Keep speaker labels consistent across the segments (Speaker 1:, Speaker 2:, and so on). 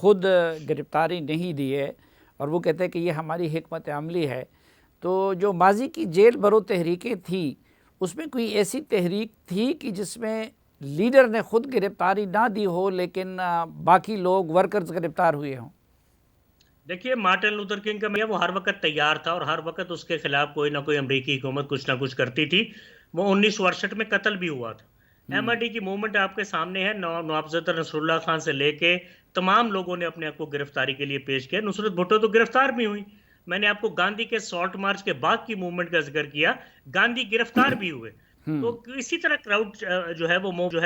Speaker 1: خود گرفتاری نہیں دی ہے اور وہ کہتے ہیں کہ یہ ہماری حکمت عملی ہے. تو جو ماضی کی جیل بھرو تحریکیں تھیں اس میں کوئی ایسی تحریک تھی کہ جس میں لیڈر نے خود گرفتاری نہ دی ہو لیکن باقی لوگ ورکرز گرفتار ہوئے ہوں؟
Speaker 2: دیکھیے مارٹن لوتھر کنگ کا وہ ہر وقت تیار تھا اور ہر وقت اس کے خلاف کوئی نہ کوئی امریکی حکومت کچھ نہ کچھ کرتی تھی. وہ 1968 میں قتل بھی ہوا تھا. ایم آئی ڈی کی موومنٹ آپ کے سامنے ہے. نواب صدر نصر اللہ خان سے لے کے تمام لوگوں نے اپنے آپ کو گرفتاری کے لیے پیش کیا. نصرت بھٹو تو گرفتار بھی ہوئی. میں نے آپ کو گاندھی کے سالٹ مارچ کے بعد کی موومنٹ کا ذکر کیا. گاندھی گرفتار بھی ہوئے. تو اسی طرح کراؤڈ جو ہے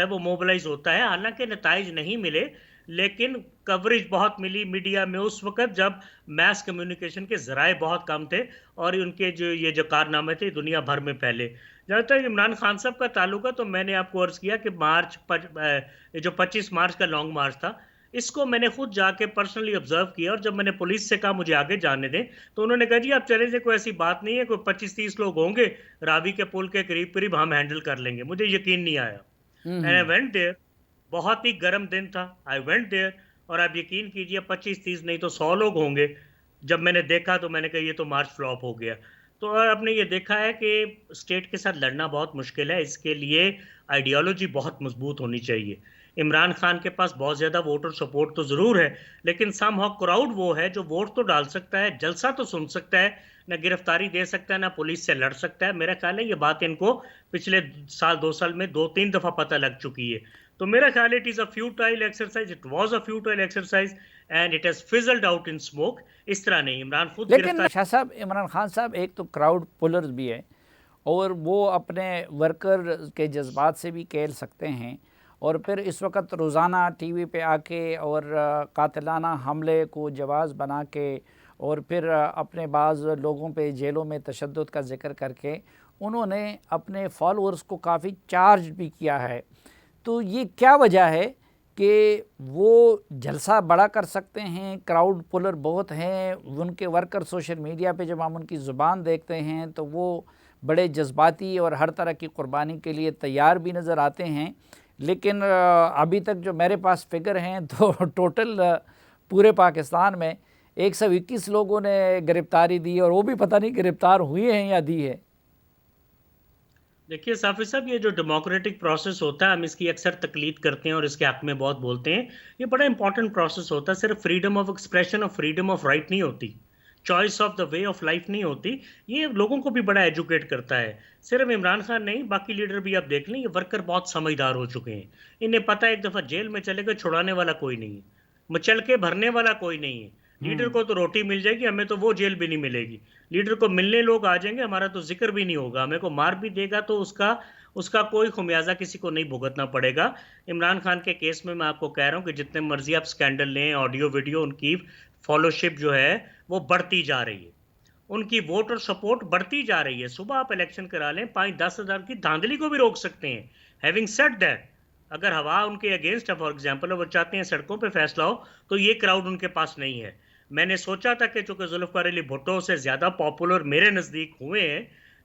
Speaker 2: وہ موبلائز ہوتا ہے. حالانکہ نتائج نہیں ملے لیکن کوریج بہت ملی میڈیا میں اس وقت جب میس کمیونیکیشن کے ذرائع بہت کم تھے اور ان کے جو کارنامے تھے دنیا بھر میں پھیلے. جہاں تک عمران خان صاحب کا تعلق ہے تو میں نے آپ کو عرض کیا کہ جو 25 مارچ کا لانگ مارچ تھا اس کو میں نے خود جا کے پرسنلی آبزرو کیا اور جب میں نے پولیس سے کہا مجھے آگے جانے دیں تو انہوں نے کہا جی آپ چلے جائیں کوئی ایسی بات نہیں ہے, کوئی 25-30 لوگ ہوں گے راوی کے پل کے قریب ہم ہینڈل کر لیں گے. مجھے یقین نہیں آیا. And I went there. بہت ہی گرم دن تھا. آئی وینٹ دیئر اور آپ یقین کیجئے 25-30 نہیں تو 100 لوگ ہوں گے. جب میں نے دیکھا تو میں نے کہا یہ تو مارچ فلاپ ہو گیا. تو آپ نے یہ دیکھا ہے کہ اسٹیٹ کے ساتھ لڑنا بہت مشکل ہے. اس کے لیے آئیڈیالوجی بہت مضبوط ہونی چاہیے. عمران خان کے پاس بہت زیادہ ووٹر سپورٹ تو ضرور ہے لیکن سم ہاؤ کراؤڈ وہ ہے جو ووٹ تو ڈال سکتا ہے, جلسہ تو سن سکتا ہے, نہ گرفتاری دے سکتا ہے نہ پولیس سے لڑ سکتا ہے. میرا خیال ہے یہ بات ان کو پچھلے 2 سال میں 2-3 دفعہ پتہ لگ چکی ہے. تو میرا خیال ہے it is a futile exercise, it was a futile exercise and it has fizzled out in smoke. اس طرح نہیں. عمران خود
Speaker 1: لیکن شاہ صاحب عمران خان صاحب ایک تو کراؤڈ پولرز بھی ہے اور وہ اپنے ورکر کے جذبات سے بھی کھیل سکتے ہیں اور پھر اس وقت روزانہ ٹی وی پہ آ کے اور قاتلانہ حملے کو جواز بنا کے اور پھر اپنے بعض لوگوں پہ جیلوں میں تشدد کا ذکر کر کے انہوں نے اپنے فالورز کو کافی چارج بھی کیا ہے. تو یہ کیا وجہ ہے کہ وہ جلسہ بڑا کر سکتے ہیں, کراؤڈ پولر بہت ہیں, ان کے ورکر سوشل میڈیا پہ جب ہم ان کی زبان دیکھتے ہیں تو وہ بڑے جذباتی اور ہر طرح کی قربانی کے لیے تیار بھی نظر آتے ہیں, لیکن ابھی تک جو میرے پاس فگر ہیں تو ٹوٹل پورے پاکستان میں 121 لوگوں نے گرفتاری دی اور وہ بھی پتہ نہیں گرفتار ہوئے ہیں یا دی ہے.
Speaker 2: دیکھیے صافی صاحب یہ جو ڈیموکریٹک پروسیس ہوتا ہے ہم اس کی اکثر تقلید کرتے ہیں اور اس کے حق میں بہت بولتے ہیں. یہ بڑا امپورٹنٹ پروسیس ہوتا ہے. صرف فریڈم آف ایکسپریشن اور فریڈم آف رائٹ نہیں ہوتی, choice of the way of life نہیں ہوتی. یہ لوگوں کو بھی بڑا ایجوکیٹ کرتا ہے. صرف عمران خان نہیں باقی لیڈر بھی آپ دیکھ لیں یہ ورکر بہت سمجھدار ہو چکے ہیں. انہیں پتہ ہے ایک دفعہ جیل میں چلے گئے چھڑانے والا کوئی نہیں ہے, مچل کے بھرنے والا کوئی نہیں ہے. لیڈر کو تو روٹی مل جائے گی, ہمیں تو وہ جیل بھی نہیں ملے گی. لیڈر کو ملنے لوگ آ جائیں گے, ہمارا تو ذکر بھی نہیں ہوگا, ہمیں کو مار بھی دے گا تو اس کا کوئی خمیازہ کسی کو نہیں بھگتنا پڑے گا. عمران خان کے کیس میں آپ کو کہہ رہا ہوں کہ جتنے مرضی آپ سکینڈل لیں, آڈیو ویڈیو, ان کی فالوشپ جو ہے وہ بڑھتی جا رہی ہے, ان کی ووٹ اور سپورٹ بڑھتی جا رہی ہے. صبح آپ الیکشن کرا لیں 5-10 ہزار کی دھاندلی کو بھی روک سکتے ہیں. ہیونگ سیڈ دیٹ اگر ہوا ان کے اگینسٹ ہے فار ایگزامپل وہ چاہتے ہیں سڑکوں پہ فیصلہ ہو تو یہ کراؤڈ ان کے پاس نہیں ہے. میں نے سوچا تھا کہ چونکہ ذوالفقار علی بھٹو سے زیادہ پاپولر میرے نزدیک ہوئے ہیں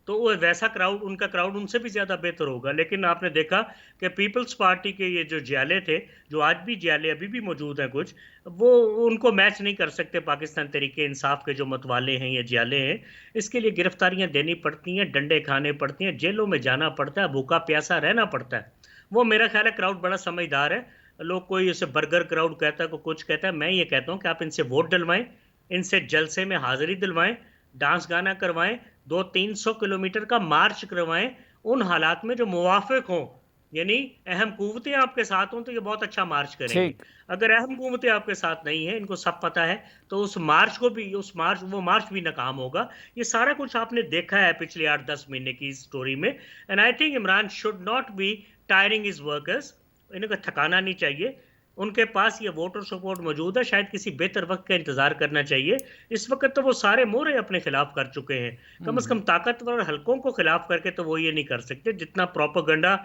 Speaker 2: تو وہ ویسا کراؤڈ ان کا کراؤڈ ان سے بھی زیادہ بہتر ہوگا. لیکن آپ نے دیکھا کہ پیپلز پارٹی کے یہ جو جیالے تھے, جو آج بھی جیالے ابھی بھی موجود ہیں کچھ, وہ ان کو میچ نہیں کر سکتے پاکستان تحریک انصاف کے جو متوالے ہیں یا جیالے ہیں. اس کے لیے گرفتاریاں دینی پڑتی ہیں, ڈنڈے کھانے پڑتے ہیں, جیلوں میں جانا پڑتا ہے, بھوکا پیاسا رہنا پڑتا ہے. وہ میرا خیال ہے کراؤڈ بڑا سمجھدار ہے. لوگ کوئی اسے برگر کراؤڈ کہتا ہے, کوئی کچھ کہتا ہے. میں یہ کہتا ہوں کہ آپ ان سے ووٹ ڈلوائیں, ان سے جلسے میں حاضری دلوائیں, ڈانس گانا کروائیں, 200-300 کلومیٹر کا مارچ کروائیں ان حالات میں جو موافق ہوں. یعنی اہم قوتیں آپ کے ساتھ ہوں تو یہ بہت اچھا مارچ کریں گے. اگر اہم قوتیں آپ کے ساتھ نہیں ہیں, ان کو سب پتہ ہے, تو اس مارچ کو بھی وہ مارچ بھی ناکام ہوگا. یہ سارا کچھ آپ نے دیکھا ہے پچھلے 8-10 مہینے کی سٹوری میں. And I think Imran should not be tiring his workers. انہیں کو تھکانا نہیں چاہیے. ان کے پاس یہ ووٹر سپورٹ موجود ہے, شاید کسی بہتر وقت کا انتظار کرنا چاہیے. اس وقت تو وہ سارے مورے اپنے خلاف کر چکے ہیں. کم از کم طاقتور حلقوں کو خلاف کر کے تو وہ یہ نہیں کر سکتے جتنا پروپیگنڈا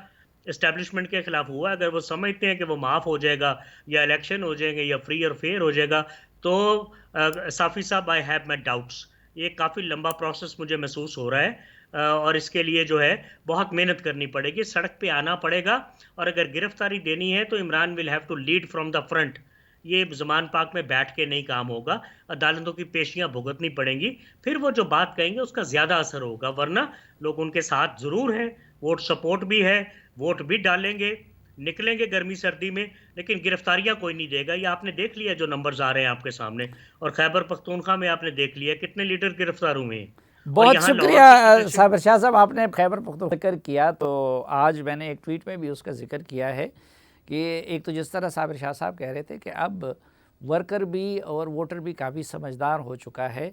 Speaker 2: اسٹیبلشمنٹ کے خلاف ہوا. اگر وہ سمجھتے ہیں کہ وہ معاف ہو جائے گا یا الیکشن ہو جائیں گے یا فری اور فیئر ہو جائے گا تو صافی صاحب آئی ہیو مائی ڈاؤٹس. یہ کافی لمبا پروسیس مجھے محسوس ہو رہا ہے اور اس کے لیے جو ہے بہت محنت کرنی پڑے گی, سڑک پہ آنا پڑے گا. اور اگر گرفتاری دینی ہے تو Imran will have to lead from the front. یہ زمان پاک میں بیٹھ کے نہیں کام ہوگا، عدالتوں کی پیشیاں بھگتنی پڑیں گی، پھر وہ جو بات کہیں گے اس کا زیادہ اثر ہوگا، ورنہ لوگ ان کے ساتھ ضرور ہیں، ووٹ سپورٹ بھی ہے، ووٹ بھی ڈالیں گے، نکلیں گے گرمی سردی میں، لیکن گرفتاریاں کوئی نہیں دے گا۔ یہ آپ نے دیکھ لیا جو نمبرز آ رہے ہیں آپ کے سامنے، اور خیبر پختونخوا میں آپ نے دیکھ لیا کتنے لیڈر گرفتار ہوئے ہیں، اور
Speaker 1: بہت
Speaker 2: یہاں لاہور کی
Speaker 1: شکریہ
Speaker 2: سچویشن۔
Speaker 1: صابر شاہ صاحب، آپ نے خیبر پختونخوا ذکر کیا تو آج میں نے ایک ٹویٹ میں بھی اس کا ذکر کیا ہے کہ ایک تو جس طرح صابر شاہ صاحب کہہ رہے تھے کہ اب ورکر بھی اور ووٹر بھی کافی سمجھدار ہو چکا ہے،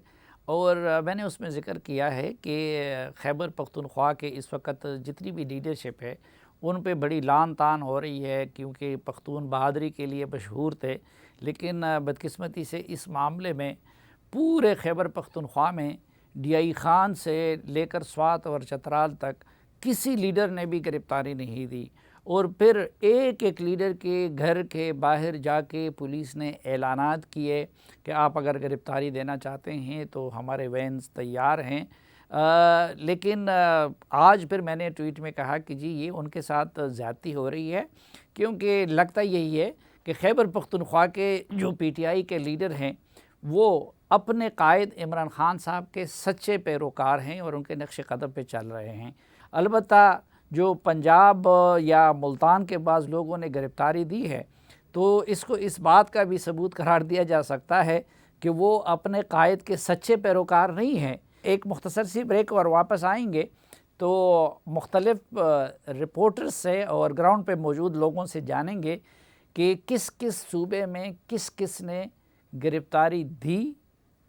Speaker 1: اور میں نے اس میں ذکر کیا ہے کہ خیبر پختونخوا کے اس وقت جتنی بھی لیڈرشپ ہے ان پہ بڑی لان تان ہو رہی ہے، کیونکہ پختون بہادری کے لیے مشہور تھے، لیکن بدقسمتی سے اس معاملے میں پورے خیبر پختونخوا میں ڈی آئی خان سے لے کر سوات اور چترال تک کسی لیڈر نے بھی گرفتاری نہیں دی، اور پھر ایک ایک لیڈر کے گھر کے باہر جا کے پولیس نے اعلانات کیے کہ آپ اگر گرفتاری دینا چاہتے ہیں تو ہمارے وینز تیار ہیں۔ لیکن آج پھر میں نے ٹویٹ میں کہا کہ جی یہ ان کے ساتھ زیادتی ہو رہی ہے، کیونکہ لگتا یہی ہے کہ خیبر پختونخوا کے جو پی ٹی آئی کے لیڈر ہیں وہ اپنے قائد عمران خان صاحب کے سچے پیروکار ہیں اور ان کے نقش قدم پہ چل رہے ہیں۔ البتہ جو پنجاب یا ملتان کے بعض لوگوں نے گرفتاری دی ہے تو اس کو اس بات کا بھی ثبوت قرار دیا جا سکتا ہے کہ وہ اپنے قائد کے سچے پیروکار نہیں ہیں۔ ایک مختصر سی بریک اور واپس آئیں گے تو مختلف رپورٹرز سے اور گراؤنڈ پہ موجود لوگوں سے جانیں گے کہ کس کس صوبے میں کس کس نے گرفتاری دی،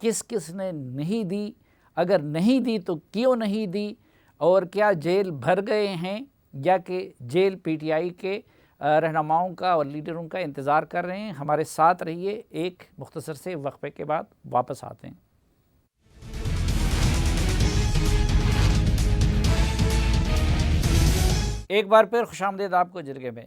Speaker 1: کس کس نے نہیں دی، اگر نہیں دی تو کیوں نہیں دی، اور کیا جیل بھر گئے ہیں یا کہ جیل پی ٹی آئی کے رہنماؤں کا اور لیڈروں کا انتظار کر رہے ہیں۔ ہمارے ساتھ رہیے، ایک مختصر سے وقفے کے بعد واپس آتے ہیں۔ ایک بار پھر خوش آمدید آپ کو جرگے میں۔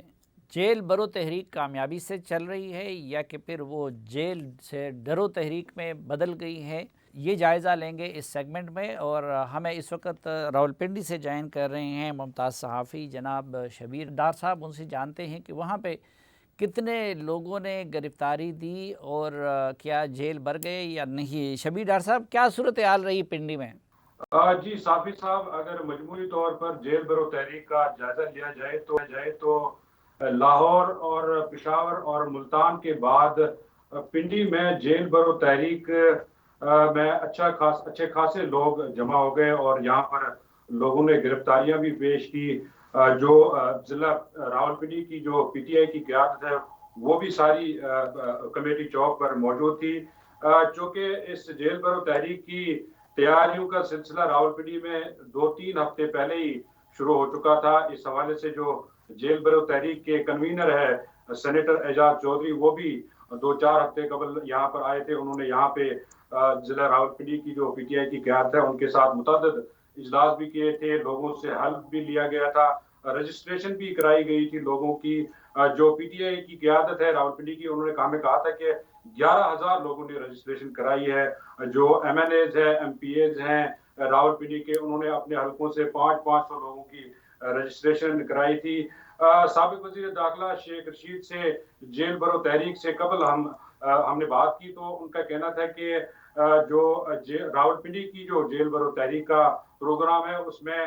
Speaker 1: جیل برو تحریک کامیابی سے چل رہی ہے یا کہ پھر وہ جیل سے ڈرو تحریک میں بدل گئی ہے، یہ جائزہ لیں گے اس سیگمنٹ میں، اور ہمیں اس وقت راولپنڈی سے جوائن کر رہے ہیں ممتاز صحافی جناب شبیر ڈار صاحب۔ ان سے جانتے ہیں کہ وہاں پہ کتنے لوگوں نے گرفتاری دی اور کیا جیل بھر گئے یا نہیں۔ شبیر ڈار صاحب، کیا صورتحال رہی پنڈی میں؟
Speaker 3: جی صافی صاحب، اگر مجموعی طور پر جیل برو تحریک کا جائزہ لیا جائے تو لاہور اور پشاور اور ملتان کے بعد پنڈی میں جیل برو تحریک میں اچھے خاصے لوگ جمع ہو گئے، اور یہاں پر لوگوں نے گرفتاریاں بھی پیش کی۔ جو ضلع راولپنڈی کی جو پی ٹی آئی کی قیادت ہے وہ بھی ساری کمیٹی چوک پر موجود تھی، چونکہ اس جیل برو تحریک کی تیاریوں کا سلسلہ راولپنڈی میں 2-3 ہفتے پہلے ہی شروع ہو چکا تھا۔ اس حوالے سے جو جیل برو تحریک کے کنوینر ہے سینیٹر اعجاز چودھری، وہ بھی 2-4 ہفتے قبل یہاں پر آئے تھے۔ انہوں نے یہاں پہ ضلع راولپنڈی کی جو پی ٹی آئی کی قیادت ہے ان کے ساتھ متعدد اجلاس بھی کیے تھے، لوگوں سے حلف بھی لیا گیا تھا، رجسٹریشن بھی کرائی گئی تھی لوگوں کی۔ جو پی ٹی آئی کی قیادت ہے راولپنڈی کی، انہوں نے کہا تھا کہ 11,000 لوگوں نے رجسٹریشن کرائی ہے۔ جو ایم این ایز ہیں، ایم پی ایز ہیں راولپنڈی کے، انہوں نے اپنے حلقوں سے 500 لوگوں کی رجسٹریشن کرائی تھی۔ سابق وزیر داخلہ شیخ رشید سے جیل برو تحریک سے قبل ہم نے بات کی تو ان کا کہنا تھا کہ جو راولپنڈی کی جو جیل برو تحریک کا پروگرام ہے اس میں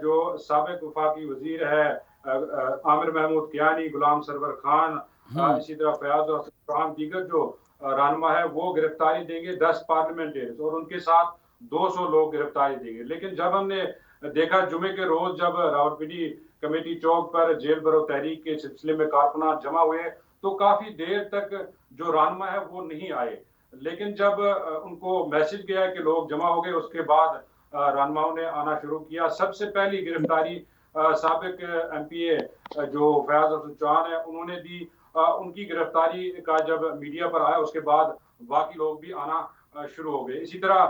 Speaker 3: جو سابق وفاقی وزیر ہے عامر محمود کیانی، غلام سرور خان، اسی طرح فیاض اور دیگر جو رہنما ہے وہ گرفتاری دیں گے 10 پارلیمنٹریز، اور ان کے ساتھ 200 لوگ گرفتاری دیں گے۔ لیکن جب ہم نے دیکھا جمعے کے روز جب راولپنڈی کمیٹی چوک پر جیل برو تحریک کے سلسلے میں کارکنان جمع ہوئے تو کافی دیر تک جو رہنما ہے وہ نہیں آئے، لیکن جب ان کو میسج گیا کہ لوگ جمع ہو گئے اس کے بعد رہنماؤں نے آنا شروع کیا۔ سب سے پہلی گرفتاری سابق ایم پی اے جو فیاض حسن چوہان ہے انہوں نے دی۔ ان کی گرفتاری کا جب میڈیا پر آیا اس کے بعد باقی لوگ بھی آنا شروع ہو گئے۔ اسی طرح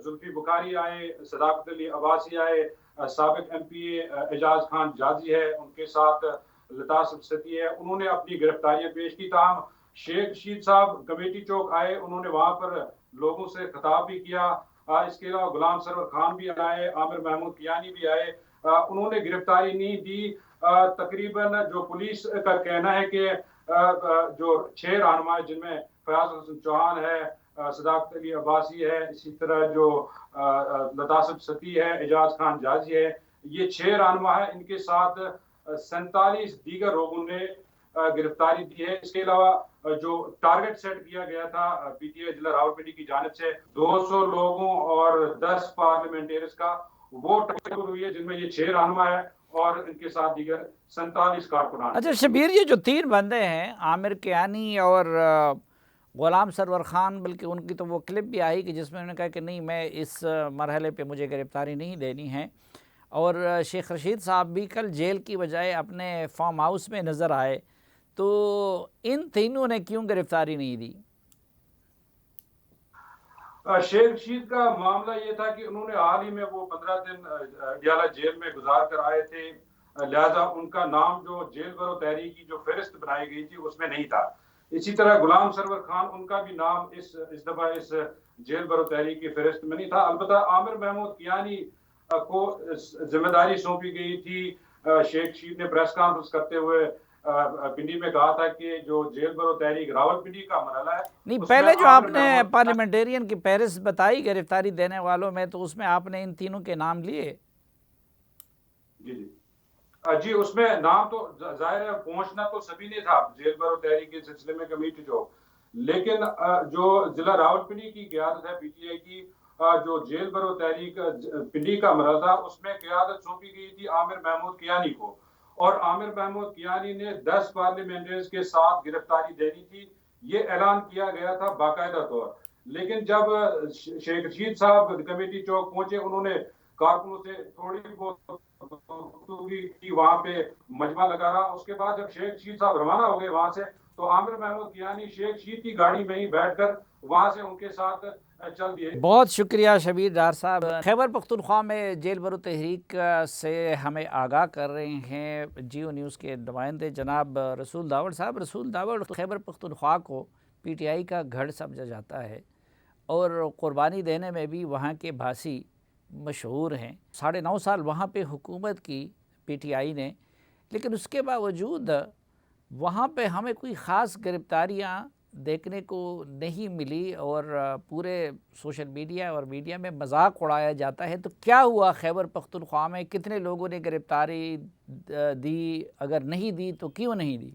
Speaker 3: زلفی بخاری آئے، صداقت علی عباسی آئے، سابق ایم پی اے اعجاز خان جازی ہے، ان کے ساتھ لتا سبستی ہے، انہوں نے اپنی گرفتاریاں پیش کی۔ تاہم شیخ رشید صاحب کمیٹی چوک آئے، انہوں نے وہاں پر لوگوں سے خطاب بھی کیا۔ اس کے علاوہ غلام سرور خان بھی آئے، عامر محمود کیانی بھی آئے، انہوں نے گرفتاری نہیں دی۔ تقریباً جو پولیس کا کہنا ہے کہ جو 6 رہنما ہیں جن میں فیاض حسن چوہان ہے، صداقت علی عباسی ہے، اسی طرح جو لطاسب ستی ہے، اعجاز خان جازی ہے، یہ 6 رہنما ہیں. ان کے ساتھ 47 دیگر لوگوں نے گرفتاری دی ہے. اس کے علاوہ جو ٹارگٹ سیٹ کیا گیا تھا پی ٹی آئی ضلع راولپنڈی کی جانب سے 200 لوگوں اور 10 پارلیمنٹیرز کا، وہ ٹارگٹ ہوئی ہے، جن میں یہ 6 رہنما ہے اور ان کے ساتھ دیگر 47 کارکنان.
Speaker 1: اچھا شبیر، یہ جو 3 بندے ہیں عامر کیانی اور غلام سرور خان، بلکہ ان کی تو وہ کلپ بھی آئی کہ جس میں انہوں نے کہا کہ نہیں میں اس مرحلے پہ مجھے گرفتاری نہیں دینی ہے، اور شیخ رشید صاحب بھی کل جیل کی بجائے اپنے فارم ہاؤس میں نظر آئے، تو ان تینوں نے کیوں گرفتاری نہیں دی؟
Speaker 3: شیخ رشید کا معاملہ یہ تھا کہ انہوں نے حال ہی میں وہ 15 دن اڈیالہ جیل میں گزار کر آئے تھے، لہذا ان کا نام جو جیل برو تحریک کی جو فہرست بنائی گئی تھی اس میں نہیں تھا. اسی طرح غلام سرور خان، ان کا بھی نام اس دفعہ اس جیل برو تحریک کی فہرست میں نہیں تھا. البتہ عامر محمود کیانی کو ذمہ داری سونپی گئی تھی. شیخ رشید نے پریس کانفرنس کرتے ہوئے پنڈی میں کہا تھا کہ جو جیل برو تحریک راولپنڈی کا مرحلہ ہے،
Speaker 1: نہیں، پہلے جو آپ نے پارلیمنٹیرین کی فہرست بتائی گرفتاری دینے والوں میں، تو اس میں آپ نے ان تینوں کے نام لیے؟
Speaker 3: جی اس میں نام تو ظاہر ہے پہنچنا تو سبھی نے تھا جیل برو تحریک کے سلسلے میں کمیٹی جو، لیکن جو ضلع راولپنڈی کی قیادت ہے پی ٹی آئی کی، جو جیل برو تحریک پنڈی کا مرحلہ تھا، اس میں قیادت سونپی گئی تھی عامر محمود کیانی کو، اور عامر محمود کیانی نے 10 پارلیمنٹریز کے ساتھ گرفتاری دینی تھی. یہ اعلان کیا گیا تھا باقاعدہ طور. لیکن جب شیخ رشید صاحب کمیٹی چوک پہنچے، انہوں نے کارکنوں سے تھوڑی بہت کی، وہاں پہ مجمع لگا رہا. اس کے بعد جب شیخ رشید صاحب روانہ ہو گئے وہاں سے، تو عامر محمود کیانی شیخ رشید کی گاڑی میں ہی بیٹھ کر وہاں سے ان کے ساتھ چل دیے.
Speaker 1: بہت شکریہ شبیر ڈار صاحب. خیبر پختونخوا میں جیل برو تحریک سے ہمیں آگاہ کر رہے ہیں جیو نیوز کے نمائندے جناب رسول داوڑ صاحب. رسول داوڑ، خیبر پختونخوا کو پی ٹی آئی کا گھر سمجھا جاتا ہے اور قربانی دینے میں بھی وہاں کے بھاسی مشہور ہیں. 9.5 سال وہاں پہ حکومت کی پی ٹی آئی نے، لیکن اس کے باوجود وہاں پہ ہمیں کوئی خاص گرفتاریاں دیکھنے کو نہیں ملی، اور پورے سوشل میڈیا اور میڈیا میں مذاق اڑایا جاتا ہے. تو کیا ہوا خیبر پختونخوا میں؟ کتنے لوگوں نے گرفتاری دی؟ اگر نہیں دی تو کیوں نہیں دی؟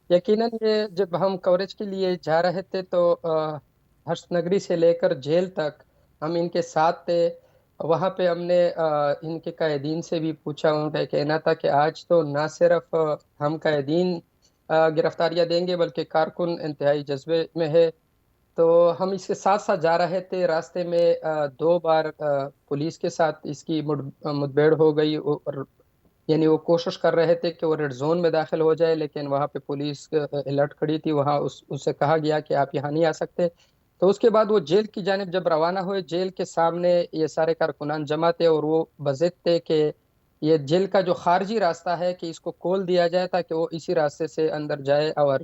Speaker 4: یقیناً یہ جب ہم کوریج کے لیے جا رہے تھے تو ہرش نگری سے لے کر جیل تک ہم ان کے ساتھ تھے. وہاں پہ ہم نے ان کے قائدین سے بھی پوچھا. ان کا کہنا تھا کہ آج تو نہ صرف ہم قائدین گرفتاریاں دیں گے بلکہ کارکن انتہائی جذبے میں ہے. تو ہم اس کے ساتھ ساتھ جا رہے تھے. راستے میں 2 بار پولیس کے ساتھ اس کی مدبیڑ ہو گئی، اور یعنی وہ کوشش کر رہے تھے کہ وہ ریڈ زون میں داخل ہو جائے، لیکن وہاں پہ پولیس الرٹ کھڑی تھی. وہاں اس سے کہا گیا کہ آپ یہاں نہیں آ سکتے. تو اس کے بعد وہ جیل کی جانب جب روانہ ہوئے، جیل کے سامنے یہ سارے کارکنان جمع تھے اور وہ بضد تھے کہ یہ جیل کا جو خارجی راستہ ہے کہ اس کو کھول دیا جائے تاکہ وہ اسی راستے سے اندر جائے اور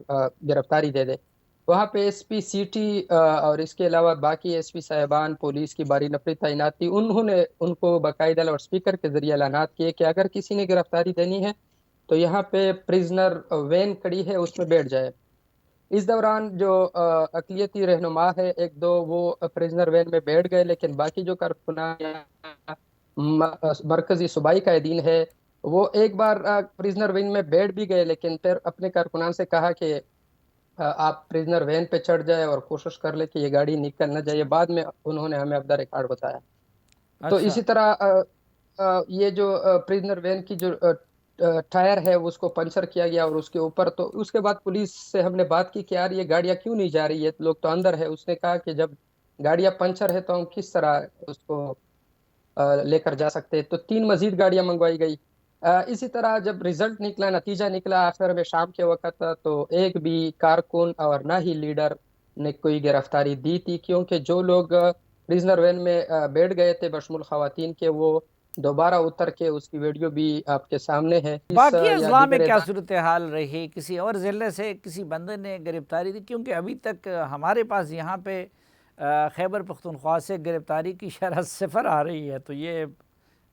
Speaker 4: گرفتاری دے دے. وہاں پہ ایس پی سٹی اور اس کے علاوہ باقی ایس پی صاحبان پولیس کی باری نفری تعینات تھی. انہوں نے ان کو باقاعدہ لاؤڈ اسپیکر کے ذریعے اعلانات کیے کہ اگر کسی نے گرفتاری دینی ہے تو یہاں پہ پریزنر وین کھڑی ہے، اس میں بیٹھ جائے. اس دوران جو اقلیتی رہنما ہے 1-2 وہ پریزنر وین میں بیٹھ گئے، لیکن باقی جو کارکنان مرکزی صوبائی قائدین ہے وہ ایک بار پریزنر وین میں بیٹھ بھی گئے، لیکن پھر اپنے کارکنان سے کہا کہ آپ پریزنر وین پہ چڑھ جائے اور کوشش کر لے کہ یہ گاڑی نکل نہ جائے. بعد میں انہوں نے ہمیں اپنا ریکارڈ بتایا. تو اسی طرح یہ جو پریزنر وین کی جو ٹائر ہے اس کو پنچر کیا گیا اور اس کے اوپر. تو اس کے بعد پولیس سے ہم نے بات کی کہ یار یہ گاڑیاں کیوں نہیں جا رہی ہے، لوگ تو اندر ہے. اس نے کہا کہ جب گاڑیاں پنچر ہے تو ہم کس طرح اس کو لے کر جا سکتے. تو 3 مزید گاڑیاں منگوائی گئی. اسی طرح جب رزلٹ نکلا، نتیجہ نکلا آخر میں شام کے وقت، تو ایک بھی کارکن اور نہ ہی لیڈر نے کوئی گرفتاری دی تھی، کیونکہ جو لوگ پریزنر وین میں بیٹھ گئے تھے بشمول خواتین کے، وہ دوبارہ اتر کے اس کی ویڈیو بھی آپ کے سامنے ہے.
Speaker 1: باقی اضلاع میں کیا صورتحال رہی؟ کسی اور ضلع سے کسی بندے نے گرفتاری دی؟ کیونکہ ابھی تک ہمارے پاس یہاں پہ خیبر پختونخوا سے گرفتاری کی شرح 0 آ رہی ہے. تو یہ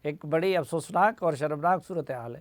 Speaker 1: ایک بڑی افسوسناک اور شرمناک صورتحال ہے.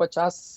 Speaker 4: 50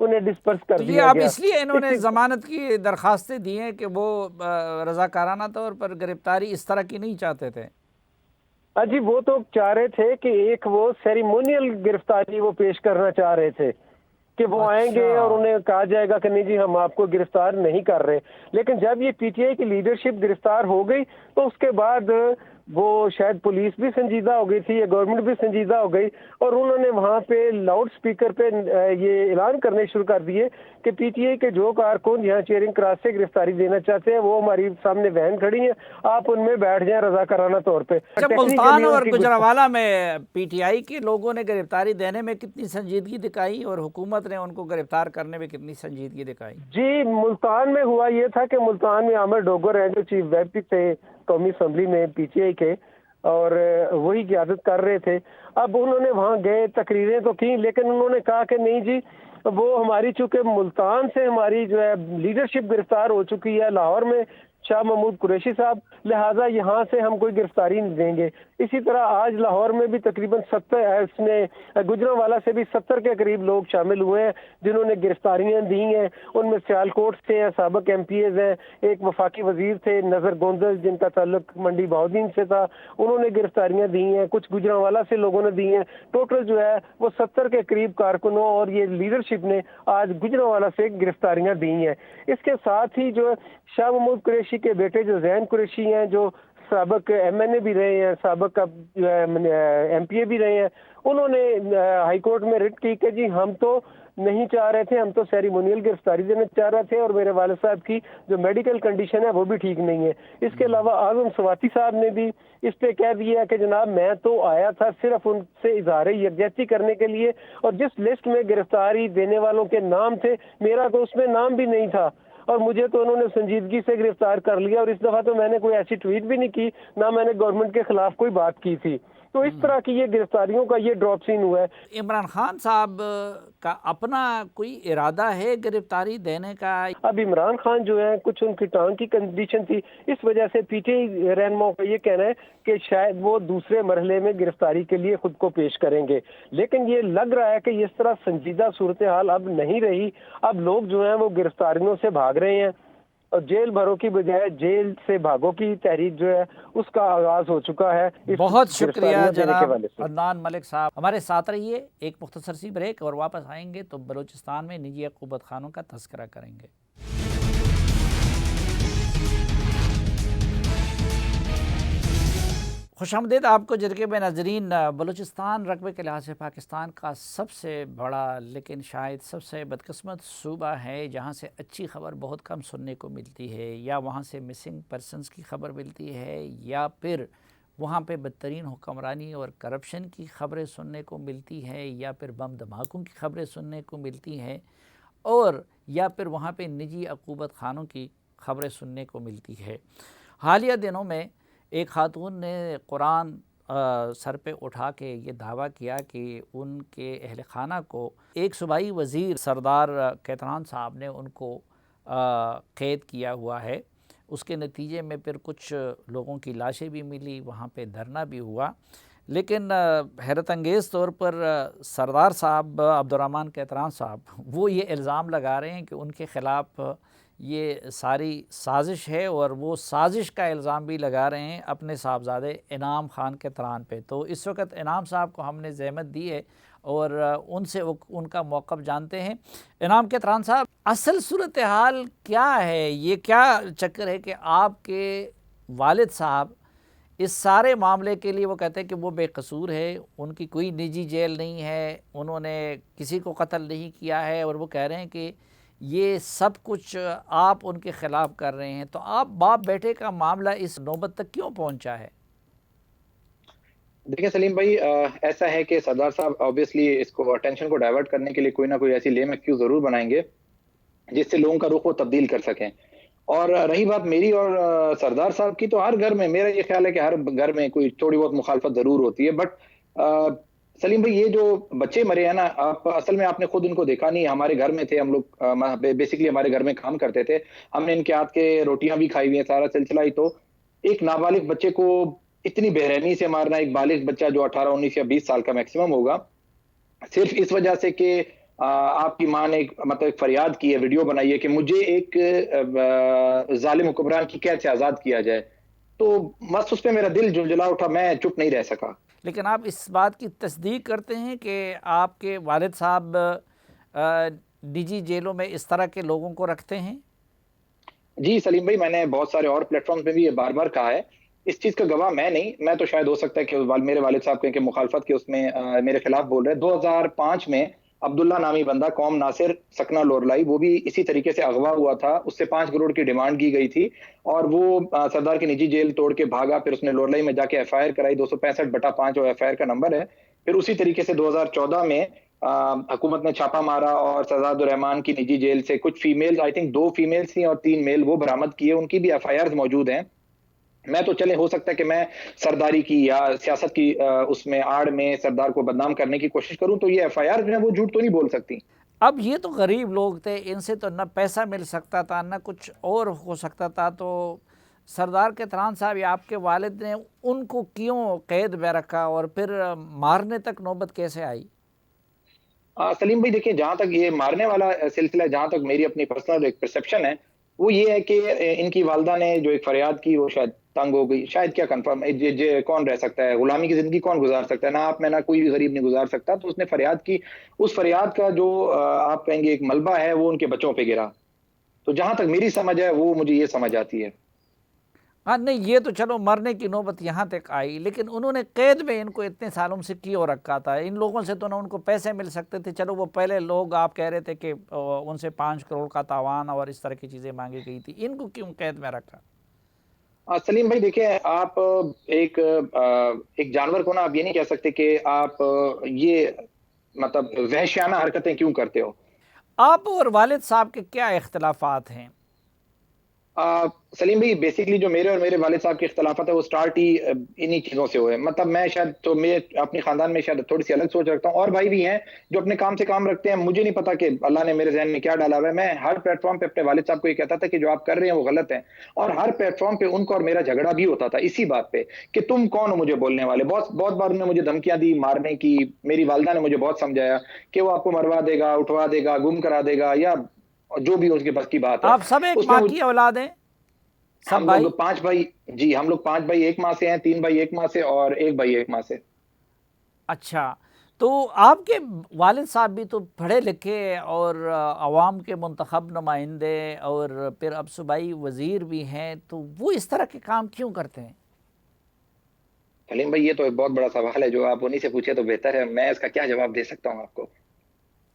Speaker 5: انہیں ڈسپرس کر
Speaker 1: تو یہ
Speaker 5: دیا
Speaker 1: اب
Speaker 5: گیا۔
Speaker 1: اس لیے انہوں نے ضمانت کی درخواستیں دی ہیں کہ وہ رضاکارانہ طور پر گرفتاری اس طرح کی نہیں چاہتے تھے؟
Speaker 5: جی وہ تو چاہ رہے تھے کہ ایک وہ سیریمونیل گرفتاری وہ پیش کرنا چاہ رہے تھے کہ وہ آئیں گے اور انہیں کہا جائے گا کہ نہیں جی ہم آپ کو گرفتار نہیں کر رہے، لیکن جب یہ پی ٹی آئی کی لیڈرشپ گرفتار ہو گئی تو اس کے بعد وہ شاید پولیس بھی سنجیدہ ہو گئی تھی یا گورنمنٹ بھی سنجیدہ ہو گئی، اور انہوں نے وہاں پہ لاؤڈ سپیکر پہ یہ اعلان کرنے شروع کر دیے کہ پی ٹی آئی کے جو کارکن یہاں چیئرنگ کراس سے گرفتاری دینا چاہتے ہیں وہ ہماری سامنے وین کھڑی ہیں، آپ ان میں بیٹھ جائیں رضاکارانہ طور پہ۔
Speaker 1: جب ملتان اور گجرانوالہ میں پی ٹی آئی کے لوگوں نے گرفتاری دینے میں کتنی سنجیدگی دکھائی اور حکومت نے ان کو گرفتار کرنے میں کتنی سنجیدگی دکھائی؟
Speaker 5: جی ملتان میں ہوا یہ تھا کہ ملتان میں عامر ڈوگر ہیں جو چیف ویپ تھے قومی اسمبلی میں پی ٹی آئی کے، اور وہی قیادت کر رہے تھے۔ اب انہوں نے وہاں گئے، تقریریں تو کی، لیکن انہوں نے کہا کہ نہیں جی وہ ہماری چونکہ ملتان سے ہماری جو ہے لیڈرشپ گرفتار ہو چکی ہے لاہور میں شاہ محمود قریشی صاحب، لہٰذا یہاں سے ہم کوئی گرفتاری نہیں دیں گے۔ اسی طرح آج لاہور میں بھی تقریباً 70 اس میں گجرانوالہ سے بھی 70 کے قریب لوگ شامل ہوئے ہیں جنہوں نے گرفتاریاں دی ہیں، ان میں سیالکوٹ سے ہیں، سابق ایم پی ایز ہیں، ایک وفاقی وزیر تھے نظر گوندل جن کا تعلق منڈی بہاؤالدین سے تھا، انہوں نے گرفتاریاں دی ہیں، کچھ گجرانوالہ سے لوگوں نے دی ہیں۔ ٹوٹل جو ہے وہ 70 کے قریب کارکنوں اور یہ لیڈرشپ نے آج گجرانوالہ سے گرفتاریاں دی ہیں۔ اس کے ساتھ ہی جو شاہ محمود قریشی کے بیٹے جو زین قریشی ہیں جو سابق ایم این اے بھی رہے ہیں، سابق جو ہے ایم پی اے بھی رہے ہیں، انہوں نے ہائی کورٹ میں رٹ کی کہ جی ہم تو نہیں چاہ رہے تھے، ہم تو سیریمونیل گرفتاری دینا چاہ رہے تھے اور میرے والد صاحب کی جو میڈیکل کنڈیشن ہے وہ بھی ٹھیک نہیں ہے۔ اس کے علاوہ اعظم سواتی صاحب نے بھی اس پہ کہہ دیا کہ جناب میں تو آیا تھا صرف ان سے اظہار یکجہتی کرنے کے لیے، اور جس لسٹ میں گرفتاری دینے والوں کے نام تھے میرا تو اس میں نام بھی نہیں تھا، اور مجھے تو انہوں نے سنجیدگی سے گرفتار کر لیا، اور اس دفعہ تو میں نے کوئی ایسی ٹویٹ بھی نہیں کی، نہ میں نے گورنمنٹ کے خلاف کوئی بات کی تھی۔ تو اس طرح کی یہ گرفتاریوں کا یہ ڈراپ سین ہوا ہے۔
Speaker 1: عمران خان صاحب کا اپنا کوئی ارادہ ہے گرفتاری دینے کا؟
Speaker 5: اب عمران خان جو ہے کچھ ان کی ٹانگ کی کنڈیشن تھی، اس وجہ سے پی ٹی آئی رہنماؤں کا یہ کہنا ہے کہ شاید وہ دوسرے مرحلے میں گرفتاری کے لیے خود کو پیش کریں گے، لیکن یہ لگ رہا ہے کہ اس طرح سنجیدہ صورتحال اب نہیں رہی۔ اب لوگ جو ہیں وہ گرفتاریوں سے بھاگ رہے ہیں، اور جیل بھروں کی بجائے جیل سے بھاگو کی تحریک جو ہے اس کا آغاز ہو چکا ہے۔
Speaker 1: بہت شکریہ جناب عدنان ملک صاحب، ہمارے ساتھ رہیے، ایک مختصر سی بریک اور واپس آئیں گے تو بلوچستان میں نجی عقوبت خانوں کا تذکرہ کریں گے۔ خوش آمدید آپ کو جرگے میں ناظرین۔ بلوچستان رقبے کے لحاظ سے پاکستان کا سب سے بڑا لیکن شاید سب سے بدقسمت صوبہ ہے جہاں سے اچھی خبر بہت کم سننے کو ملتی ہے، یا وہاں سے مسنگ پرسنز کی خبر ملتی ہے، یا پھر وہاں پہ بدترین حکمرانی اور کرپشن کی خبریں سننے کو ملتی ہے، یا پھر بم دھماکوں کی خبریں سننے کو ملتی ہیں، اور یا پھر وہاں پہ نجی عقوبت خانوں کی خبریں سننے کو ملتی ہے۔ حالیہ دنوں میں ایک خاتون نے قرآن سر پہ اٹھا کے یہ دعویٰ کیا کہ ان کے اہل خانہ کو ایک صوبائی وزیر سردار کیتران صاحب نے ان کو قید کیا ہوا ہے۔ اس کے نتیجے میں پھر کچھ لوگوں کی لاشیں بھی ملی، وہاں پہ دھرنا بھی ہوا، لیکن حیرت انگیز طور پر سردار صاحب عبدالرحمن کیتران صاحب وہ یہ الزام لگا رہے ہیں کہ ان کے خلاف یہ ساری سازش ہے، اور وہ سازش کا الزام بھی لگا رہے ہیں اپنے صاحبزادے انعام خان کیتران پہ۔ تو اس وقت انعام صاحب کو ہم نے زحمت دی ہے اور ان سے ان کا موقف جانتے ہیں۔ انعام کیتران صاحب، اصل صورتحال کیا ہے؟ یہ کیا چکر ہے کہ آپ کے والد صاحب اس سارے معاملے کے لیے وہ کہتے ہیں کہ وہ بے قصور ہے، ان کی کوئی نجی جیل نہیں ہے، انہوں نے کسی کو قتل نہیں کیا ہے، اور وہ کہہ رہے ہیں کہ یہ سب کچھ آپ ان کے خلاف کر رہے ہیں، تو آپ باپ بیٹے کا معاملہ اس نوبت تک کیوں پہنچا ہے؟
Speaker 6: دیکھیں سلیم بھائی، ایسا ہے کہ سردار صاحب آبویسلی اس کو اٹینشن کو ڈائیورٹ کرنے کے لیے کوئی نہ کوئی ایسی لیم ایکسکیوز ضرور بنائیں گے جس سے لوگوں کا رخ وہ تبدیل کر سکیں۔ اور رہی بات میری اور سردار صاحب کی، تو ہر گھر میں میرا یہ خیال ہے کہ ہر گھر میں کوئی تھوڑی بہت مخالفت ضرور ہوتی ہے، بٹ سلیم بھائی یہ جو بچے مرے ہیں نا، آپ اصل میں آپ نے خود ان کو دیکھا نہیں، ہمارے گھر میں تھے، ہم لوگ بیسکلی ہمارے گھر میں کام کرتے تھے، ہم نے ان کے ہاتھ کے روٹیاں بھی کھائی ہوئی ہیں، سارا سلسلہ ہی۔ تو ایک نابالغ بچے کو اتنی بے رحمی سے مارنا، ایک بالغ بچہ جو 18 19 یا 20 سال کا میکسیمم ہوگا، صرف اس وجہ سے کہ آپ کی ماں نے مطلب ایک فریاد کی ہے، ویڈیو بنائی ہے کہ مجھے ایک ظالم حکمران کی قید سے آزاد کیا جائے، تو بس اس پہ میرا دل جلجلا اٹھا، میں چپ نہیں رہ سکا۔
Speaker 1: لیکن آپ اس بات کی تصدیق کرتے ہیں کہ آپ کے والد صاحب نجی جیلوں میں اس طرح کے لوگوں کو رکھتے ہیں؟
Speaker 6: جی سلیم بھائی، میں نے بہت سارے اور پلیٹ فارم پہ بھی یہ بار بار کہا ہے، اس چیز کا گواہ میں نہیں، میں تو شاید ہو سکتا ہے کہ میرے والد صاحب کہیں کہ مخالفت کے اس میں میرے خلاف بول رہے۔ 2005 میں عبداللہ نامی بندہ قوم ناصر سکنہ لورلائی، وہ بھی اسی طریقے سے اغوا ہوا تھا، اس سے 5 کروڑ کی ڈیمانڈ کی گئی تھی اور وہ سردار کی نجی جیل توڑ کے بھاگا، پھر اس نے لورلائی میں جا کے ایف آئی آر کرائی، 265/5 وہ ایف آئی آر کا نمبر ہے۔ پھر اسی طریقے سے 2014 میں حکومت نے چھاپا مارا اور سرزاد الرحمان کی نجی جیل سے کچھ فیمیل، آئی تھنک 2 فیمیلز تھیں اور 3 میل، وہ برآمد کیے، ان کی بھی ایف آئی آرز موجود ہیں۔ میں تو چلے ہو سکتا ہے کہ میں سرداری کی یا سیاست کی اس میں آڑ میں سردار کو بدنام کرنے کی کوشش کروں، تو یہ ایف آئی آر جو ہے وہ جھوٹ تو نہیں بول سکتی۔
Speaker 1: اب یہ تو غریب لوگ تھے، ان سے تو نہ پیسہ مل سکتا تھا نہ کچھ اور ہو سکتا تھا، تو سردار کیتران صاحب یا آپ کے والد نے ان کو کیوں قید میں رکھا اور پھر مارنے تک نوبت کیسے آئی؟
Speaker 6: سلیم بھائی دیکھیں، جہاں تک یہ مارنے والا سلسلہ، جہاں تک میری اپنی پرسنل ایک پرسپشن ہے، وہ یہ ہے کہ ان کی والدہ نے جو ایک فریاد کی وہ شاید تنگ ہو گئی، شاید کیا کنفرم، کون رہ سکتا ہے، غلامی کی زندگی کون گزار سکتا ہے، نہ آپ میں نہ کوئی بھی غریب نہیں گزار سکتا، تو اس نے فریاد کی، اس فریاد کا جو آپ کہیں گے ایک ملبہ ہے وہ ان کے بچوں پہ گرا، تو جہاں تک میری سمجھ ہے وہ مجھے یہ سمجھ آتی ہے۔
Speaker 1: ہاں نہیں، یہ تو چلو مرنے کی نوبت یہاں تک آئی، لیکن انہوں نے قید میں ان کو اتنے سالوں سے کیوں رکھا تھا؟ ان لوگوں سے تو نہ ان کو پیسے مل سکتے تھے، چلو وہ پہلے لوگ آپ کہہ رہے تھے کہ ان سے 5 کروڑ کا تاوان اور اس طرح کی چیزیں مانگی گئی تھی، ان کو کیوں قید میں رکھا؟
Speaker 6: سلیم بھائی دیکھیں، آپ ایک جانور کو نا آپ یہ نہیں کہہ سکتے کہ آپ یہ مطلب وحشیانہ حرکتیں کیوں کرتے ہو۔
Speaker 1: آپ اور والد صاحب کے کیا اختلافات ہیں؟
Speaker 6: سلیم بھائی بیسکلی جو میرے اور میرے والد صاحب کے اختلافات ہے وہ سٹارٹ ہی انہی چیزوں سے ہوئے، مطلب میں شاید تو میں اپنی خاندان میں شاید تھوڑی سی الگ سوچ رکھتا ہوں، اور بھائی بھی ہیں جو اپنے کام سے کام رکھتے ہیں، مجھے نہیں پتا کہ اللہ نے میرے ذہن میں کیا ڈالا ہوا ہے۔ میں ہر پلیٹ فارم پہ اپنے والد صاحب کو یہ کہتا تھا کہ جو آپ کر رہے ہیں وہ غلط ہے، اور ہر پلیٹ فارم پہ ان کو اور میرا جھگڑا بھی ہوتا تھا اسی بات پہ کہ تم کون ہو مجھے بولنے والے۔ بہت بار انہوں نے مجھے دھمکیاں دی مارنے کی، میری والدہ نے مجھے بہت سمجھایا کہ وہ آپ کو مروا دے گا، اٹھوا دے گا، گم کرا دے گا، یا جو بھی اس کے بس کی بات ہے۔
Speaker 1: آپ سب ایک
Speaker 6: اس میں
Speaker 1: ماں کی اولاد ہیں؟ سب
Speaker 6: ہم
Speaker 1: بھائی؟
Speaker 6: لوگ 5 بھائی، جی ہم لوگ 5 بھائی ایک ماں سے ہیں، 3 بھائی ایک ماں سے اور 1 بھائی ایک ماں سے۔
Speaker 1: اچھا، تو آپ کے والد صاحب بھی تو پڑھے لکھے اور عوام کے منتخب نمائندے اور پھر اب صوبائی وزیر بھی ہیں، تو وہ اس طرح کے کام کیوں کرتے ہیں؟
Speaker 6: سلیم بھائی یہ تو ایک بہت بڑا سوال ہے جو آپ انہی سے پوچھے تو بہتر ہے، میں اس کا کیا جواب دے سکتا ہوں آپ کو۔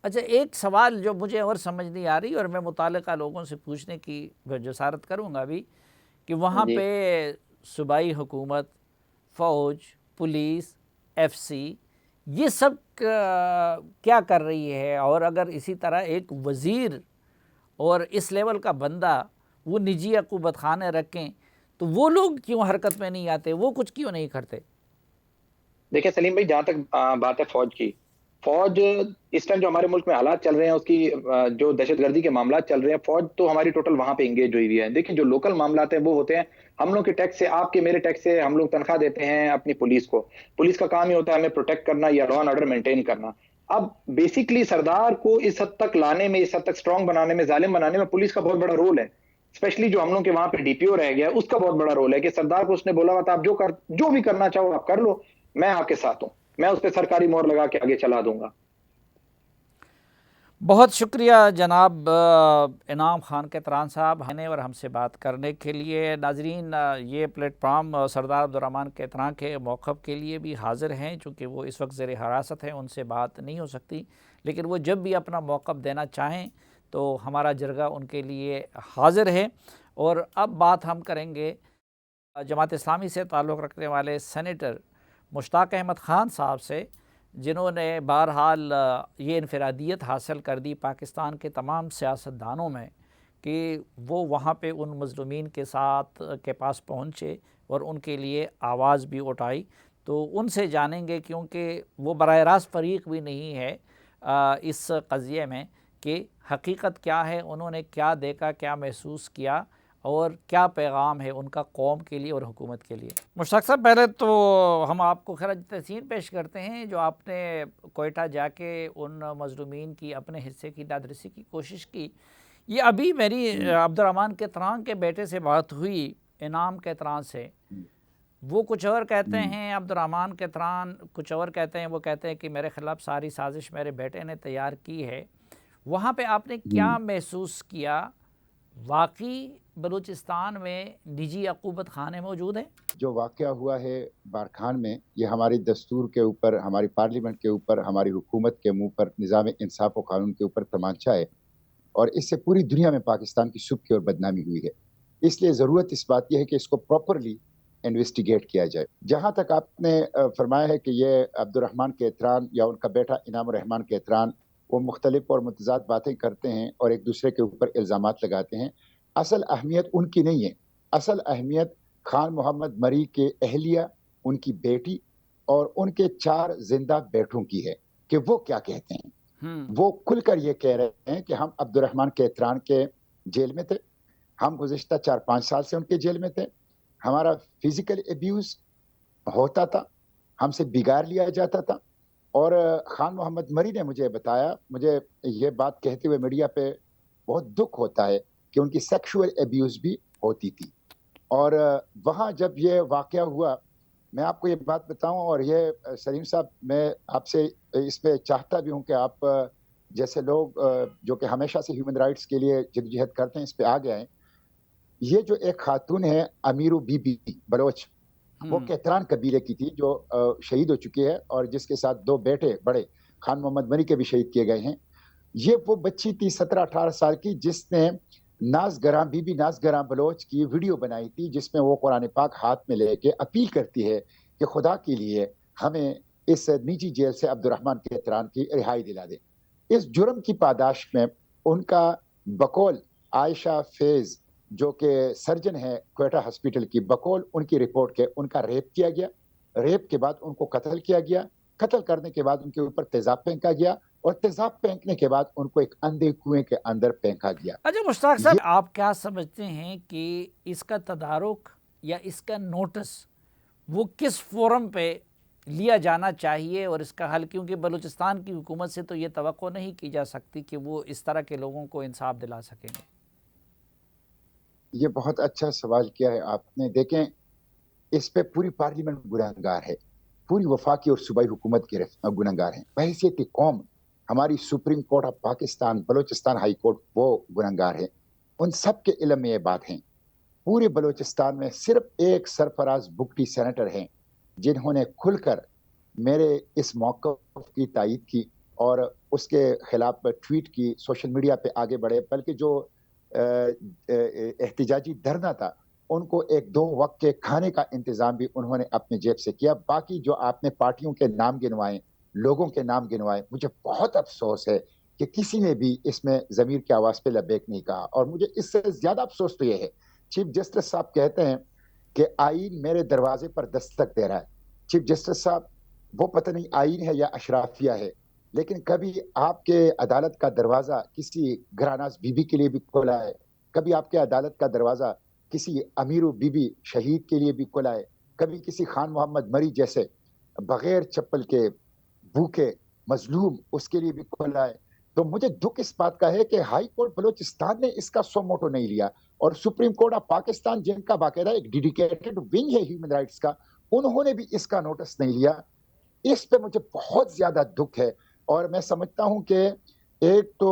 Speaker 1: اچھا، ایک سوال جو مجھے اور سمجھ نہیں آ رہی اور میں متعلقہ لوگوں سے پوچھنے کی جسارت کروں گا بھی، کہ وہاں
Speaker 6: جی
Speaker 1: پہ صوبائی حکومت، فوج، پولیس، ایف سی، یہ سب کیا کر رہی ہے؟ اور اگر اسی طرح ایک وزیر اور اس لیول کا بندہ وہ نجی عقوبت خانے رکھیں تو وہ لوگ کیوں حرکت میں نہیں آتے؟ وہ کچھ کیوں نہیں کرتے؟
Speaker 6: دیکھیں سلیم بھائی، جہاں تک بات ہے فوج کی، فوج اس ٹائم جو ہمارے ملک میں حالات چل رہے ہیں، اس کی جو دہشت گردی کے معاملات چل رہے ہیں، فوج تو ہماری ٹوٹل وہاں پہ انگیج ہوئی ہوئی ہے۔ دیکھیں جو لوکل معاملات ہیں وہ ہوتے ہیں ہم لوگ کے ٹیکس سے، آپ کے میرے ٹیکس سے، ہم لوگ تنخواہ دیتے ہیں اپنی پولیس کو، پولیس کا کام ہی ہوتا ہے ہمیں پروٹیکٹ کرنا یا لا اینڈ آرڈر مینٹین کرنا۔ اب بیسکلی سردار کو اس حد تک لانے میں، اس حد تک اسٹرانگ بنانے میں، ظالم بنانے میں پولیس کا بہت بڑا رول ہے، اسپیشلی جو ہم لوگ کے وہاں پہ ڈی پی او رہ گیا اس کا بہت بڑا رول ہے کہ سردار کو اس نے بولا ہوا تھا آپ جو بھی کرنا چاہو آپ کر لو، میں آپ کے ساتھ ہوں، میں اس پہ سرکاری مہر لگا کے آگے چلا دوں گا۔
Speaker 1: بہت شکریہ جناب انعام خان کیتران صاحب آنے اور ہم سے بات کرنے کے لیے۔ ناظرین، یہ پلیٹ فارم سردار عبدالرحمان کیتران کے موقف کے لیے بھی حاضر ہیں، چونکہ وہ اس وقت زیر حراست ہیں، ان سے بات نہیں ہو سکتی، لیکن وہ جب بھی اپنا موقف دینا چاہیں تو ہمارا جرگہ ان کے لیے حاضر ہے۔ اور اب بات ہم کریں گے جماعت اسلامی سے تعلق رکھنے والے سینیٹر مشتاق احمد خان صاحب سے، جنہوں نے بہرحال یہ انفرادیت حاصل کر دی پاکستان کے تمام سیاستدانوں میں کہ وہ وہاں پہ ان مظلومین کے ساتھ کے پاس پہنچے اور ان کے لیے آواز بھی اٹھائی۔ تو ان سے جانیں گے، کیونکہ وہ براہ راست فریق بھی نہیں ہے اس قضیے میں، کہ حقیقت کیا ہے، انہوں نے کیا دیکھا، کیا محسوس کیا، اور کیا پیغام ہے ان کا قوم کے لیے اور حکومت کے لیے؟ مشتاق صاحب، پہلے تو ہم آپ کو خراج تحسین پیش کرتے ہیں جو آپ نے کوئٹہ جا کے ان مظلومین کی اپنے حصے کی دادرسی کی کوشش کی. یہ ابھی میری عبد الرحمن کیتران کے بیٹے سے بات ہوئی، انعام کیتران سے. وہ کچھ اور کہتے ہیں، عبد الرحمن کیتران کچھ اور کہتے ہیں. وہ کہتے ہیں کہ میرے خلاف ساری سازش میرے بیٹے نے تیار کی ہے. وہاں پہ آپ نے کیا محسوس کیا؟ واقعی بلوچستان میں نجی عقوبت خانے موجود ہیں؟
Speaker 7: جو واقعہ ہوا ہے بارکھان میں، یہ ہماری دستور کے اوپر، ہماری پارلیمنٹ کے اوپر، ہماری حکومت کے منہ پر، نظام انصاف و قانون کے اوپر تمانچہ ہے، اور اس سے پوری دنیا میں پاکستان کی سب کی اور بدنامی ہوئی ہے. اس لیے ضرورت اس بات یہ ہے کہ اس کو پراپرلی انویسٹیگیٹ کیا جائے. جہاں تک آپ نے فرمایا ہے کہ یہ عبد الرحمن کیتران یا ان کا بیٹا انعام الرحمن کیتران وہ مختلف اور متضاد باتیں کرتے ہیں اور ایک دوسرے کے اوپر الزامات لگاتے ہیں، اصل اہمیت ان کی نہیں ہے. اصل اہمیت خان محمد مری کے اہلیہ، ان کی بیٹی اور ان کے 4 زندہ بیٹوں کی ہے کہ وہ کیا کہتے ہیں. وہ کھل کر یہ کہہ رہے ہیں کہ ہم عبد الرحمن کیتران کے جیل میں تھے، ہم گزشتہ 4-5 سال سے ان کے جیل میں تھے، ہمارا فزیکل ایبیوز ہوتا تھا، ہم سے بگاڑ لیا جاتا تھا. اور خان محمد مری نے مجھے بتایا، مجھے یہ بات کہتے ہوئے میڈیا پہ بہت دکھ ہوتا ہے کہ ان کی سیکشول ایبیوز بھی ہوتی تھی. اور وہاں جب یہ واقعہ ہوا، میں آپ کو یہ بات بتاؤں، اور یہ سلیم صاحب میں آپ سے اس پہ چاہتا بھی ہوں کہ آپ جیسے لوگ جو کہ ہمیشہ سے ہیومن رائٹس کے لیے جدوجہد کرتے ہیں اس پہ آگے آئیں. یہ جو ایک خاتون ہے امیرو بی بی بلوچ، وہ کیتران قبیلے کی تھی جو شہید ہو چکی ہے، اور جس کے ساتھ 2 بیٹے بڑے خان محمد مری کے بھی شہید کیے گئے ہیں. یہ وہ بچی تھی 17-18 سال کی جس نے ناز گراں بی بی ناز گراں بلوچ کی ویڈیو بنائی تھی، جس میں وہ قرآن پاک ہاتھ میں لے کے اپیل کرتی ہے کہ خدا کے لیے ہمیں اس نجی جیل سے عبد الرحمن کیتران کی رہائی دلا دے. اس جرم کی پاداش میں ان کا بقول عائشہ فیض جو کہ سرجن ہے کوئٹہ ہاسپٹل کی، بقول ان کی رپورٹ کے ان کا ریپ کیا گیا. ریپ کے بعد ان کو قتل کیا گیا. قتل کرنے کے بعد ان کے اوپر تیزاب پھینکا گیا، اور تیزاب پھینکنے کے بعد ان کو ایک اندھے کنویں کے اندر پھینکا گیا.
Speaker 1: اچھا مشتاق صاحب، آپ کیا سمجھتے ہیں کہ اس کا تدارک یا اس کا نوٹس وہ کس فورم پہ لیا جانا چاہیے اور اس کا حل؟ کیونکہ بلوچستان کی حکومت سے تو یہ توقع نہیں کی جا سکتی کہ وہ اس طرح کے لوگوں کو انصاف دلا سکیں گے.
Speaker 7: یہ بہت اچھا سوال کیا ہے آپ نے. دیکھیں، اس پہ پوری پارلیمنٹ گنہگار ہے، پوری وفاقی اور صوبائی حکومت گنہگار ہیں. بحیثیت قوم ہماری supreme court of Pakistan, Balochistan high court وہ گنہگار ہے. ان سب کے علم میں یہ بات ہیں. پورے بلوچستان میں صرف ایک سرفراز بگٹی سینیٹر ہیں جنہوں نے کھل کر میرے اس موقف کی تائید کی اور اس کے خلاف ٹویٹ کی، سوشل میڈیا پہ آگے بڑھے. بلکہ جو احتجاجی دھرنا تھا ان کو 1-2 وقت کے کھانے کا انتظام بھی انہوں نے اپنے جیب سے کیا. باقی جو آپ نے پارٹیوں کے نام گنوائے، لوگوں کے نام گنوائے، مجھے بہت افسوس ہے کہ کسی نے بھی اس میں ضمیر کی آواز پہ لبیک نہیں کہا. اور مجھے اس سے زیادہ افسوس تو یہ ہے، چیف جسٹس صاحب کہتے ہیں کہ آئین میرے دروازے پر دستک دے رہا ہے. چیف جسٹس صاحب، وہ پتہ نہیں آئین ہے یا اشرافیہ ہے، لیکن کبھی آپ کے عدالت کا دروازہ کسی گراناز بی بی کے لیے بھی کھلا ہے، کبھی آپ کے عدالت کا دروازہ کسی امیرو بی بی شہید کے لیے بھی کھلا ہے، کبھی کسی خان محمد مری جیسے بغیر چپل کے بھوکے مظلوم اس کے لیے بھی کھلا ہے. تو مجھے دکھ اس بات کا ہے کہ ہائی کورٹ بلوچستان نے اس کا سو موٹو نہیں لیا، اور سپریم کورٹ آف پاکستان جن کا باقاعدہ ایک ڈیڈیکیٹڈ ونگ ہے ہیومن رائٹس کا، انہوں نے بھی اس کا نوٹس نہیں لیا. اس پہ مجھے بہت زیادہ دکھ ہے. اور میں سمجھتا ہوں کہ ایک تو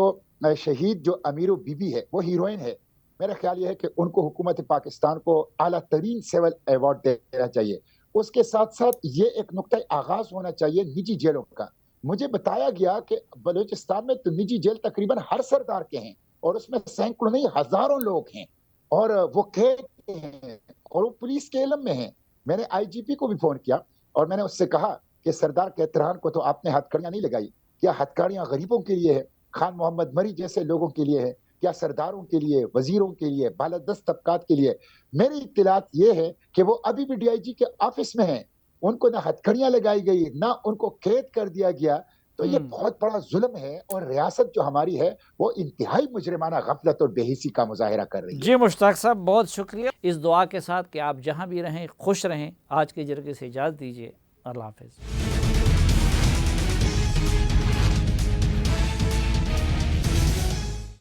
Speaker 7: شہید جو امیرو بی بی ہے وہ ہیروئن ہے. میرا خیال یہ ہے کہ ان کو حکومت پاکستان کو اعلیٰ ترین سول ایوارڈ دینا چاہیے. اس کے ساتھ ساتھ یہ ایک نقطۂ آغاز ہونا چاہیے نجی جیلوں کا. مجھے بتایا گیا کہ بلوچستان میں تو نجی جیل تقریباً ہر سردار کے ہیں، اور اس میں سینکڑوں نہیں ہزاروں لوگ ہیں، اور وہ کہتے ہیں اور وہ پولیس کے علم میں ہیں. میں نے آئی جی پی کو بھی فون کیا اور میں نے اس سے کہا کہ سردار کیتران کو تو آپ نے ہتھکڑیاں نہیں لگائی، کیا ہتھکڑیاں غریبوں کے لیے ہے، خان محمد مری جیسے لوگوں کے لیے ہے، کیا سرداروں کے لیے، وزیروں کے لیے، بالادست طبقات کے لیے؟ میری اطلاعات یہ ہے کہ وہ ابھی بھی ڈی آئی جی کے آفس میں ہیں. ان کو نہ ہتھکڑیاں لگائی گئی، نہ ان کو قید کر دیا گیا. تو یہ بہت بڑا ظلم ہے، اور ریاست جو ہماری ہے وہ انتہائی مجرمانہ غفلت اور بے حسی کا مظاہرہ کر رہی ہے۔
Speaker 1: جی مشتاق صاحب بہت شکریہ، اس دعا کے ساتھ کہ آپ جہاں بھی رہیں خوش رہیں۔ آج کے جرگے سے اجازت دیجیے، اللہ حافظ۔